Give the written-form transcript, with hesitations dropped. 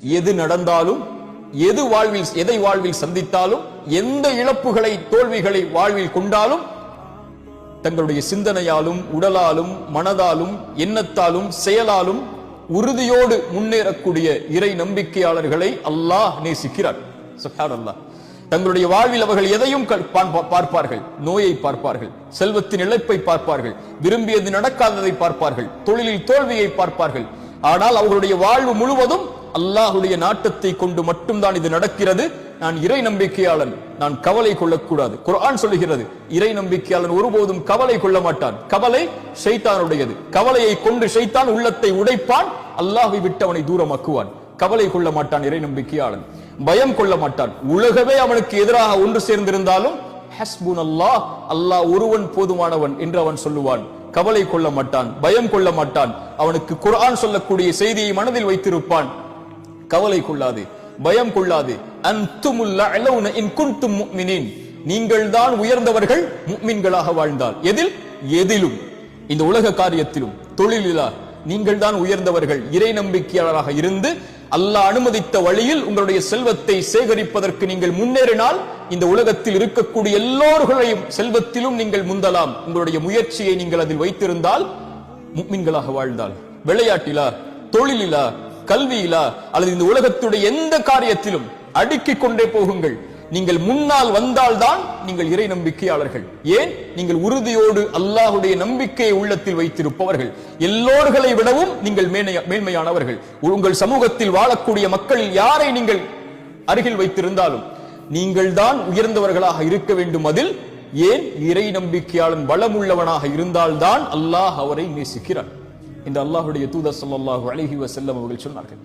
எது நடந்தாலும் எதை வாழ்வில் சந்தித்தாலும் எந்த இழப்புகளை தோல்விகளை வாழ்வில் கொண்டாலும் தங்களுடைய சிந்தனையாலும் உடலாலும் மனதாலும் எண்ணத்தாலும் செயலாலும் உறுதியோடு முன்னேறக்கூடிய இறை நம்பிக்கையாளர்களை அல்லாஹ் நேசிக்கிறார். சுப்ஹானல்லாஹ். தங்களுடைய வாழ்வில் அவர்கள் எதையும் பார்ப்பார்கள். நோயை பார்ப்பார்கள், செல்வத்தின் இழப்பை பார்ப்பார்கள், விரும்பியது நடக்காததை பார்ப்பார்கள், தொழிலில் தோல்வியை பார்ப்பார்கள். ஆனால் அவர்களுடைய வாழ்வு முழுவதும் அல்லாஹுடைய நாட்டத்தை கொண்டு மட்டும்தான் இது நடக்கிறது. நான் இறை நம்பிக்கையாளன், நான் கவலை கொள்ளக்கூடாது. குர்ஆன் சொல்லுகிறது, இறை நம்பிக்கையாளன் ஒருபோதும் கவலை கொள்ள மாட்டான். கவலை ஷைத்தானுடையது. கவலையை கொண்டு ஷைத்தான் உள்ளத்தை உடைப்பான், அல்லாஹ்வை விட்டு அவனை தூரமாக்குவான். கவலை கொள்ள மாட்டான் இறை நம்பிக்கையாளன். பயம் கொள்ள மாட்டான். உலகமே அவனுக்கு எதிராக ஒன்று சேர்ந்திருந்தாலும் ஹஸ்புனல்லாஹ், அல்லாஹ் ஒருவன் போதுமானவன் என்று அவன் சொல்லுவான். கவலை கொள்ள மாட்டான், பயம் கொள்ள மாட்டான். அவனுக்கு குர்ஆன் சொல்லக்கூடிய செய்தியை மனதில் வைத்திருப்பான். கவலை கொள்ளாது, பயம் கொள்ளாது. அன்துமுல் அலௌன இன் குன்தும் முஃமினீன், நீங்கள் தான் உயர்ந்தவர்கள் முஃமின்களாக வாழ்ந்தால். எதிலும், இந்த உலக காரியத்திலும் தொழிலிலா நீங்கள் தான் உயர்ந்தவர்கள். இறை நம்பிக்கையாளராக இருந்து அல்லாஹ் அனுமதித்த வழியில் உங்களுடைய செல்வத்தை சேகரிப்பதற்கு நீங்கள் முன்னேறினால் இந்த உலகத்தில் இருக்கக்கூடிய எல்லோர்களையும் செல்வத்திலும் நீங்கள் முந்தலாம். உங்களுடைய முயற்சியை நீங்கள் அதில் வைத்திருந்தால், முஃமின்களாக வாழ்ந்தால். விளையாட்டிலா, தொழிலிலா, கல்வியிலா அல்லது இந்த உலகத்துடைய எந்த காரியத்திலும் அடுக்கிக் கொண்டே போகுங்கள். நீங்கள் முன்னால் வந்தால்தான் நீங்கள் இறை நம்பிக்கையாளர்கள். ஏன்? நீங்கள் உறுதியோடு அல்லாஹுடைய நம்பிக்கையை உள்ளத்தில் வைத்திருப்பவர்கள். எல்லோர்களை விடவும் நீங்கள் மேன்மையானவர்கள். உங்கள் சமூகத்தில் வாழக்கூடிய மக்களில் யாரை நீங்கள் அருகில் வைத்திருந்தாலும் நீங்கள் தான் உயர்ந்தவர்களாக இருக்க வேண்டும். அதில் ஏன்? இறை நம்பிக்கையாளன் பலமுள்ளவனாக இருந்தால்தான் அல்லாஹ் அவரை நேசிக்கிறான். இந்த அல்லாஹுடைய தூதர் ஸல்லல்லாஹு அலைஹி வஸல்லம் அவர்கள் சொன்னார்கள்.